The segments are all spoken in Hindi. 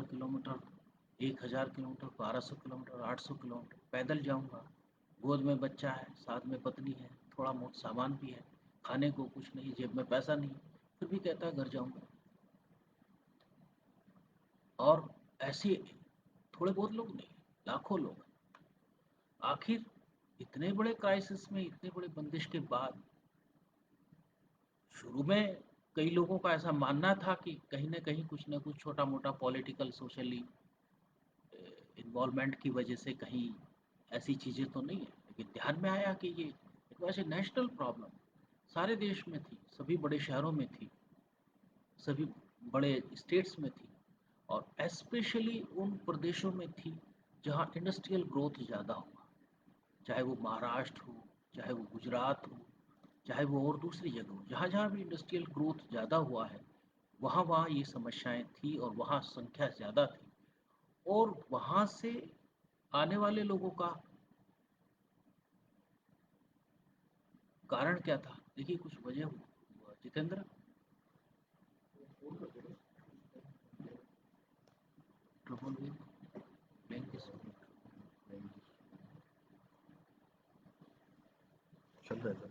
किलोमीटर, 1000 किलोमीटर, 1200 किलोमीटर, 800 किलोमीटर पैदल जाऊंगा। गोद में बच्चा है, साथ में पत्नी है, थोड़ा बहुत सामान भी है, खाने को कुछ नहीं, जेब में पैसा नहीं, फिर भी कहता है घर जाऊंगा। और ऐसे थोड़े बहुत लोग नहीं, लाखों लोग। आखिर इतने बड़े क्राइसिस में, इतने बड़े बंदिश के बाद, शुरू में कई लोगों का ऐसा मानना था कि कहीं कुछ ना कुछ छोटा मोटा पॉलिटिकल सोशली इन्वॉल्वमेंट की वजह से कहीं ऐसी चीज़ें तो नहीं है, लेकिन ध्यान में आया कि ये एक वैसे नेशनल प्रॉब्लम सारे देश में थी, सभी बड़े शहरों में थी, सभी बड़े स्टेट्स में थी, और स्पेशली उन प्रदेशों में थी जहाँ इंडस्ट्रियल ग्रोथ ज़्यादा हुआ, चाहे वो महाराष्ट्र हो, चाहे वो गुजरात हो, चाहे वो और दूसरी जगह हो, जहाँ जहाँ भी इंडस्ट्रियल ग्रोथ ज़्यादा हुआ है, वहाँ वहाँ ये समस्याएं थी और वहाँ संख्या ज़्यादा थी। और वहाँ से आने वाले लोगों का कारण क्या था? देखिए कुछ वजह जितेंद्र। ट्रबल विद बैंक, चल रहा था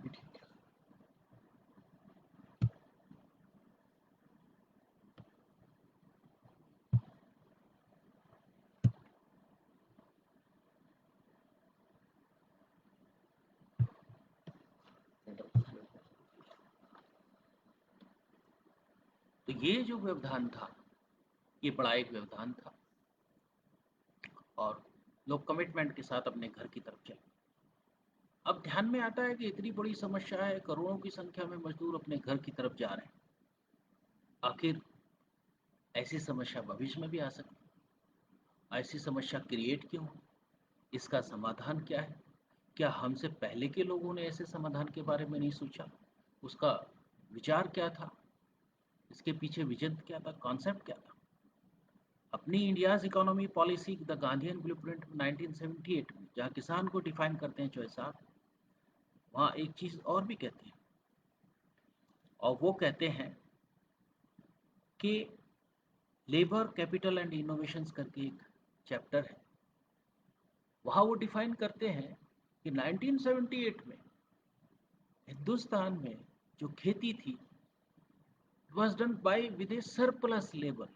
भी ठीक है। तो ये जो व्यवधान था, ये बड़ा एक व्यवधान था, और लोग कमिटमेंट के साथ अपने घर की तरफ चले। अब ध्यान में आता है कि इतनी बड़ी समस्या है, करोड़ों की संख्या में मजदूर अपने घर की तरफ जा रहे हैं। आखिर ऐसी समस्या भविष्य में भी आ सकती है। ऐसी समस्या क्रिएट क्यों हो? इसका समाधान क्या है? क्या हमसे पहले के लोगों ने ऐसे समाधान के बारे में नहीं सोचा? उसका विचार क्या था? इसके पीछे विजन क्या था? कॉन्सेप्ट क्या था? अपनी India's economy policy the Gandhian blueprint 1978 में जहाँ किसान को डिफाइन करते हैं चौधरी साहब, वहाँ एक चीज़ और भी कहते हैं, और वो कहते हैं कि लेबर कैपिटल एंड इनोवेशंस करके एक चैप्टर है, वहाँ वो डिफाइन करते हैं कि 1978 में हिंदुस्तान में जो खेती थी, was done by with A surplus labour,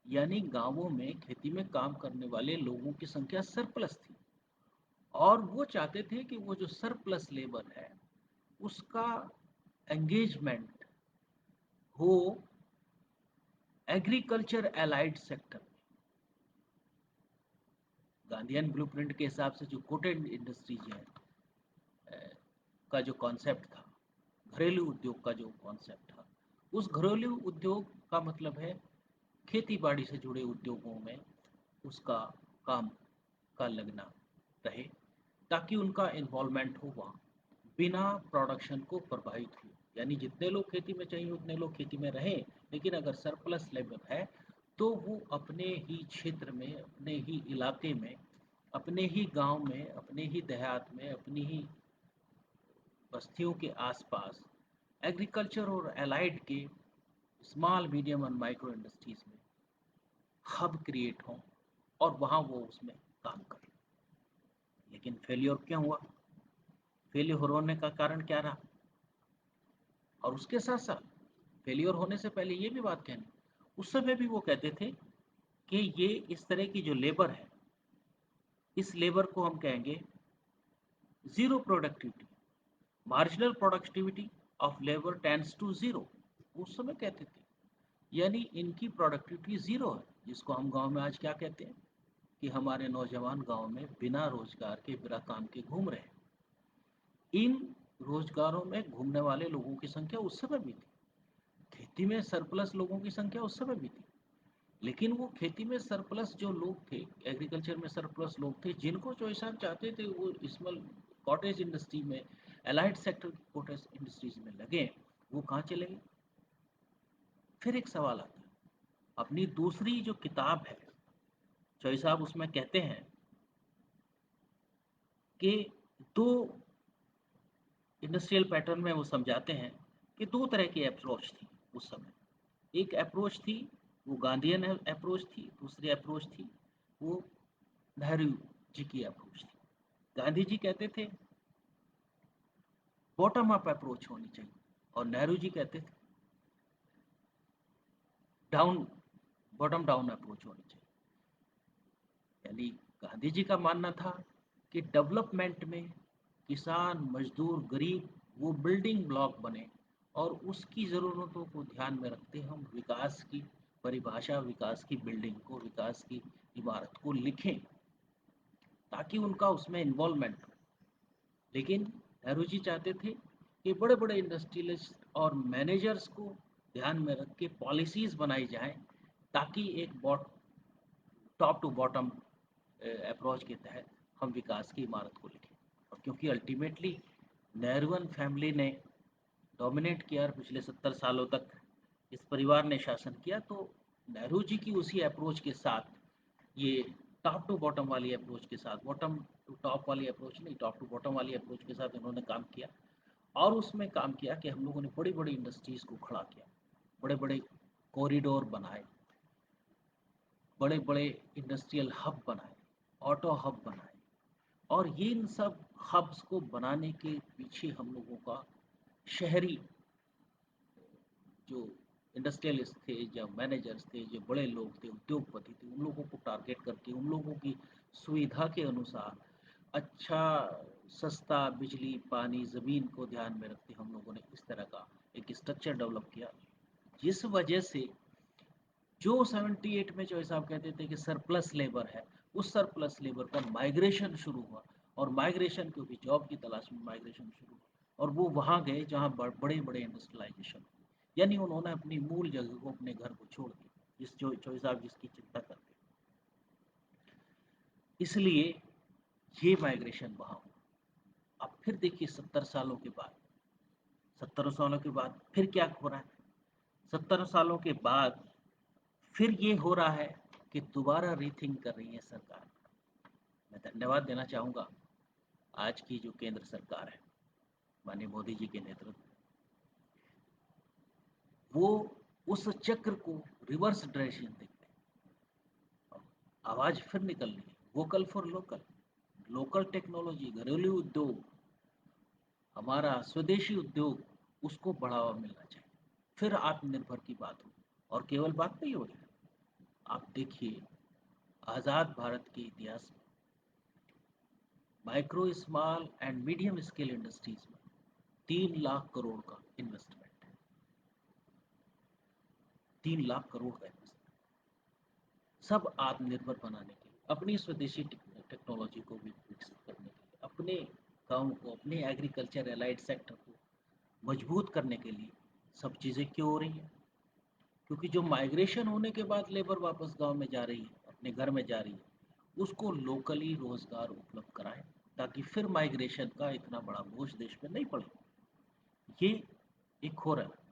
यानी गांवों में खेती में काम करने वाले लोगों की संख्या सरप्लस थी। और वो चाहते थे कि वो जो सरप्लस लेबर है उसका एंगेजमेंट हो एग्रीकल्चर एलाइड सेक्टर में। गांधीयन ब्लूप्रिंट के हिसाब से जो कोटेड इंडस्ट्रीज है का जो कॉन्सेप्ट था, घरेलू उद्योग का जो कॉन्सेप्ट था, उस घरेलू उद्योग का मतलब है खेती बाड़ी से जुड़े उद्योगों में उसका काम का लगना रहे, ताकि उनका इन्वॉल्वमेंट हो वहाँ, बिना प्रोडक्शन को प्रभावित हुए। यानी जितने लोग खेती में चाहिए उतने लोग खेती में रहें, लेकिन अगर सरप्लस लेबर है तो वो अपने ही क्षेत्र में, अपने ही इलाके में, अपने ही गांव में, अपने ही देहात में, अपनी ही बस्तियों के आसपास एग्रीकल्चर और एलाइड के स्मॉल मीडियम और माइक्रो इंडस्ट्रीज में हब क्रिएट हों और वहाँ वो उसमें काम करें। लेकिन फेलियर क्यों हुआ? फेलियर होने का कारण क्या रहा? और उसके साथ साथ फेलियर होने से पहले ये भी बात कहनी, उस समय भी वो कहते थे कि ये इस तरह की जो लेबर है, इस लेबर को हम कहेंगे zero productivity, marginal productivity of labour tends to zero. उस समय कहते थे यानी इनकी प्रोडक्टिविटी जीरो है, जिसको हम गांव में आज क्या कहते हैं कि हमारे नौजवान गांव में बिना रोजगार के, बिना काम के घूम रहे हैं। इन रोजगारों में घूमने वाले लोगों की संख्या उस समय भी थी, खेती में सरप्लस लोगों की संख्या उस समय भी थी, लेकिन वो खेती में सरप्लस जो लोग थे, एग्रीकल्चर में सरप्लस लोग थे, जिनको जो साहब चाहते थे वो स्मॉल कॉटेज इंडस्ट्री में, एलाइड सेक्टर की कॉटेज इंडस्ट्रीज में लगे, वो कहाँ चले गए? फिर एक सवाल आता है, अपनी दूसरी जो किताब है चौधरी साहब उसमें कहते हैं कि दो इंडस्ट्रियल पैटर्न में वो समझाते हैं कि दो तरह की अप्रोच थी उस समय। एक अप्रोच थी वो गांधीयन अप्रोच थी। दूसरी अप्रोच थी वो नेहरू जी की अप्रोच थी। गांधी जी कहते थे बॉटम अप अप्रोच होनी चाहिए और नेहरू जी कहते थे डाउन बॉटम डाउन अप्रोच होनी चाहिए। यानी गांधी जी का मानना था कि डेवलपमेंट में किसान, मजदूर, गरीब वो बिल्डिंग ब्लॉक बने और उसकी ज़रूरतों को ध्यान में रखते हम विकास की परिभाषा, विकास की बिल्डिंग को, विकास की इमारत को लिखें ताकि उनका उसमें इन्वॉल्वमेंट हो। लेकिन नेहरू जी चाहते थे कि बड़े बड़े इंडस्ट्रियलिस्ट और मैनेजर्स को ध्यान में रख के पॉलिसीज़ बनाई जाएं ताकि एक टॉप टू बॉटम अप्रोच के तहत हम विकास की इमारत को लिखें। और क्योंकि अल्टीमेटली नेहरूवन फैमिली ने डोमिनेट किया और पिछले 70 सालों तक इस परिवार ने शासन किया, तो नेहरू जी की उसी अप्रोच के साथ ये टॉप टू बॉटम वाली अप्रोच के साथ, बॉटम टू टॉप वाली अप्रोच नहीं, टॉप टू बॉटम वाली अप्रोच के साथ इन्होंने काम किया। और उसमें काम किया कि हम लोगों ने बड़ी बड़ी इंडस्ट्रीज़ को खड़ा किया, बड़े बड़े कॉरिडोर बनाए, बड़े बड़े इंडस्ट्रियल हब बनाए, ऑटो हब बनाए। और ये इन सब हब्स को बनाने के पीछे हम लोगों का शहरी जो इंडस्ट्रियलिस्ट थे, जो मैनेजर्स थे, जो बड़े लोग थे, उद्योगपति थे, उन लोगों को टारगेट करके उन लोगों की सुविधा के अनुसार अच्छा सस्ता बिजली, पानी, ज़मीन को ध्यान में रखते हम लोगों ने इस तरह का एक स्ट्रक्चर डेवलप किया, जिस वजह से जो 78 में जो साहब कहते थे कि सरप्लस लेबर है, उस सरप्लस लेबर का माइग्रेशन शुरू हुआ। और माइग्रेशन क्योंकि जॉब की तलाश में माइग्रेशन शुरू हुआ और वो वहाँ गए जहाँ बड़े बड़े इंडस्ट्रियलाइजेशन, यानी उन्होंने अपनी मूल जगह को, अपने घर को छोड़ दिया, जिस जो साहब जिसकी चिंता करते। इसलिए ये माइग्रेशन वहाँ हुआ। अब फिर देखिए 70 सालों के बाद, 70 सालों के बाद फिर क्या हो रहा है? 70 सालों के बाद फिर ये हो रहा है कि दोबारा रीथिंक कर रही है सरकार। मैं धन्यवाद देना चाहूँगा आज की जो केंद्र सरकार है, माननीय मोदी जी के नेतृत्व, वो उस चक्र को रिवर्स डायरेक्शन देखते हैं। आवाज़ फिर निकल रही है, vocal for local, local technology, घरेलू उद्योग, हमारा स्वदेशी उद्योग, उसको बढ़ावा मिलना चाहिए। फिर आत्मनिर्भर की बात हो। और केवल बात नहीं हो रही, आप देखिए आज़ाद भारत के इतिहास में micro, small and medium scale industries में 3 लाख करोड़ का इन्वेस्टमेंट है। 3 लाख करोड़ का इन्वेस्टमेंट, सब आत्मनिर्भर बनाने के लिए, अपनी स्वदेशी टेक्नोलॉजी को भी विकसित करने के लिए, अपने गाँव को, अपने एग्रीकल्चर एलाइड सेक्टर को मजबूत करने के लिए। सब चीज़ें क्यों हो रही हैं? क्योंकि जो माइग्रेशन होने के बाद लेबर वापस गांव में जा रही है, अपने घर में जा रही है, उसको लोकली रोजगार उपलब्ध कराएं ताकि फिर माइग्रेशन का इतना बड़ा बोझ देश पे नहीं पड़े। ये एक हो रहा है।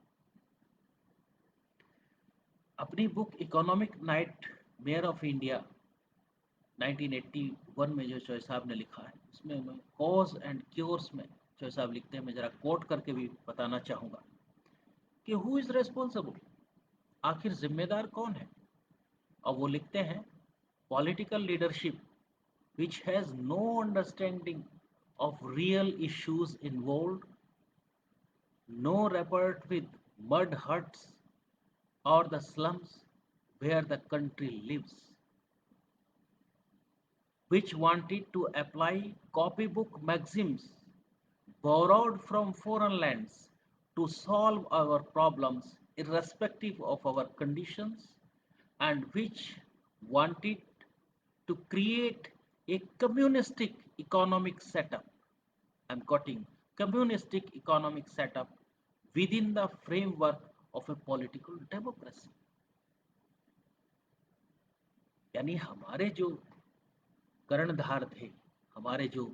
अपनी book economic night mayor of India 1981 में जो चौय साहब ने लिखा है, उसमें मैं कॉज एंड क्योर्स में चौय साहब लिखते हैं, मैं जरा कोट करके भी बताना चाहूँगा कि हु इज़ रेस्पॉन्सिबल, आखिर जिम्मेदार कौन है। और वो लिखते हैं political leadership which has no understanding of real issues involved, no rapport with mud huts or the slums where the country lives, which wanted to apply copybook maxims borrowed from foreign lands to solve our problems irrespective of our conditions, and which wanted to create a communistic economic setup. I'm quoting, communistic economic setup within the framework of a political democracy. यानी हमारे जो कर्णधार थे, हमारे जो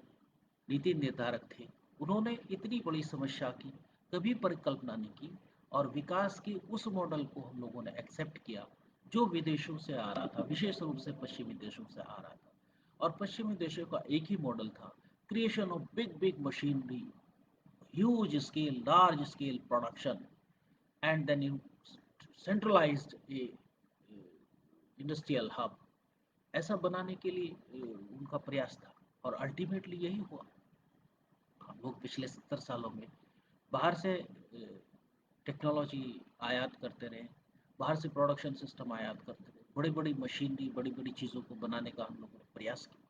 नीति निर्धारक थे, उन्होंने इतनी बड़ी समस्या की कभी परिकल्पना नहीं की और विकास के उस मॉडल को हम लोगों ने एक्सेप्ट किया जो विदेशों से आ रहा था, विशेष रूप से पश्चिमी देशों से आ रहा था। और पश्चिमी देशों का एक ही मॉडल था, creation of big big machinery, huge scale, large scale production, and then you centralized a industrial hub, ऐसा बनाने के लिए उनका प्रयास था और अल्टीमेटली यही हुआ। हम लोग पिछले 70 सालों में बाहर से टेक्नोलॉजी आयात करते रहे, बाहर से प्रोडक्शन सिस्टम आयात करते रहे, बड़ी बड़ी मशीनरी, बड़ी बड़ी चीज़ों को बनाने का हम लोगों ने प्रयास किया।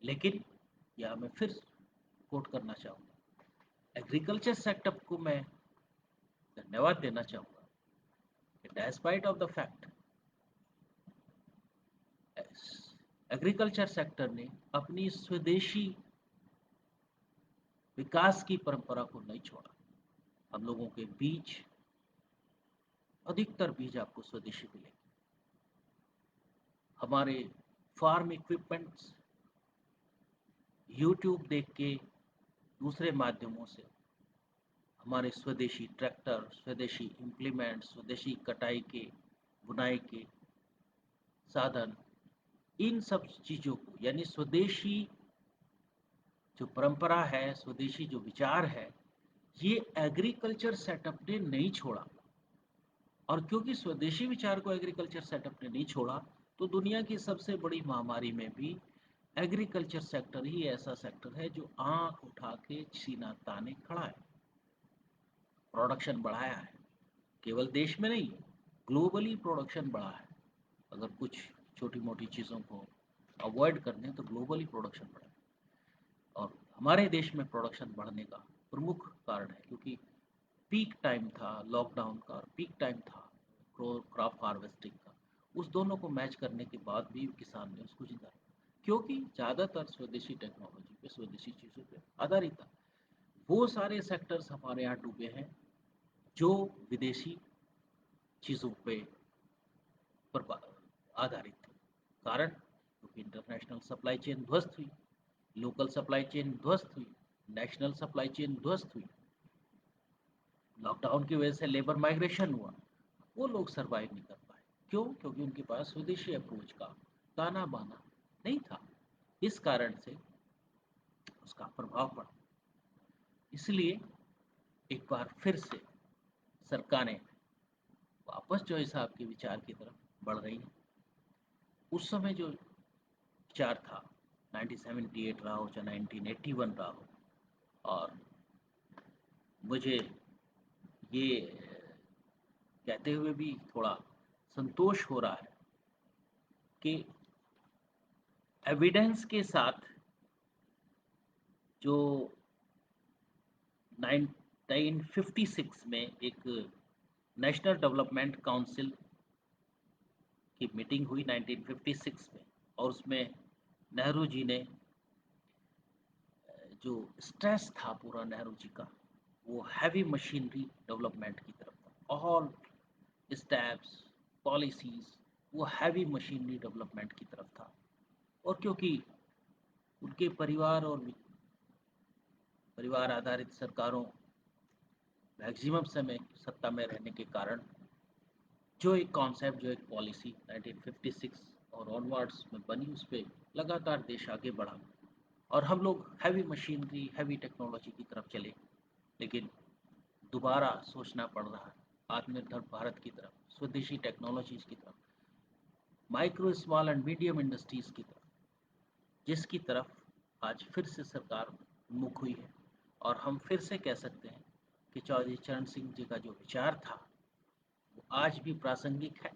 लेकिन यह मैं फिर कोट करना चाहूँगा, एग्रीकल्चर सेक्टर को मैं धन्यवाद देना चाहूँगा कि despite of the fact agriculture sector ने अपनी स्वदेशी विकास की परंपरा को नहीं छोड़ा। हम लोगों के बीज, अधिकतर बीज आपको स्वदेशी मिलेंगे। हमारे फार्म इक्विपमेंट्स यूट्यूब देख के, दूसरे माध्यमों से हमारे स्वदेशी ट्रैक्टर, स्वदेशी इम्प्लीमेंट, स्वदेशी कटाई के, बुनाई के साधन, इन सब चीज़ों को, यानी स्वदेशी जो परंपरा है, स्वदेशी जो विचार है, ये एग्रीकल्चर सेटअप ने नहीं छोड़ा। और क्योंकि स्वदेशी विचार को एग्रीकल्चर सेटअप ने नहीं छोड़ा, तो दुनिया की सबसे बड़ी महामारी में भी एग्रीकल्चर सेक्टर ही ऐसा सेक्टर है जो आंख उठा के सीना ताने खड़ा है, प्रोडक्शन बढ़ाया है। केवल देश में नहीं, ग्लोबली प्रोडक्शन बढ़ा है। अगर कुछ छोटी मोटी चीज़ों को अवॉइड कर दें तो ग्लोबली प्रोडक्शन बढ़ा है। और हमारे देश में प्रोडक्शन बढ़ने का प्रमुख कारण है क्योंकि पीक टाइम था लॉकडाउन का और पीक टाइम था क्रॉप हार्वेस्टिंग का। उस दोनों को मैच करने के बाद भी किसान ने उसको जीता, क्योंकि ज़्यादातर स्वदेशी टेक्नोलॉजी पे, स्वदेशी चीज़ों पे आधारित था। वो सारे सेक्टर्स हमारे यहाँ डूबे हैं जो विदेशी चीज़ों पे आधारित थे। कारण क्योंकि इंटरनेशनल सप्लाई चेन ध्वस्त हुई, लोकल सप्लाई चेन ध्वस्त हुई, नेशनल सप्लाई चेन ध्वस्त हुई, लॉकडाउन की वजह से लेबर माइग्रेशन हुआ, वो लोग सरवाइव नहीं कर पाए। क्यों? क्योंकि उनके पास स्वदेशी अप्रोच का ताना बाना नहीं था। इस कारण से उसका प्रभाव पड़ा। इसलिए एक बार फिर से सरकारें वापस जो हिसाब के विचार की तरफ बढ़ रही हैं। उस समय जो विचार था, 1978 रहा हो चाहे 1981 रहा हो, और मुझे ये कहते हुए भी थोड़ा संतोष हो रहा है कि एविडेंस के साथ जो 1956 में एक नेशनल डेवलपमेंट काउंसिल की मीटिंग हुई 1956 में, और उसमें नेहरू जी ने जो स्ट्रेस था पूरा नेहरू जी का, वो हैवी मशीनरी डेवलपमेंट की तरफ था। ऑल स्टेप्स, पॉलिसीज, वो हैवी मशीनरी डेवलपमेंट की तरफ था। और क्योंकि उनके परिवार और परिवार आधारित सरकारों मैक्सिमम समय सत्ता में रहने के कारण जो एक कॉन्सेप्ट, जो एक पॉलिसी 1956 और ऑनवर्ड्स में बनी, उस पर लगातार देश आगे बढ़ा और हम लोग हैवी मशीनरी, हैवी टेक्नोलॉजी की तरफ चले। लेकिन दोबारा सोचना पड़ रहा है आत्मनिर्भर भारत की तरफ, स्वदेशी टेक्नोलॉजीज की तरफ, micro small and medium industries की तरफ, जिसकी तरफ आज फिर से सरकार मुख हुई है। और हम फिर से कह सकते हैं कि चौधरी चरण सिंह जी का जो विचार था वो आज भी प्रासंगिक है।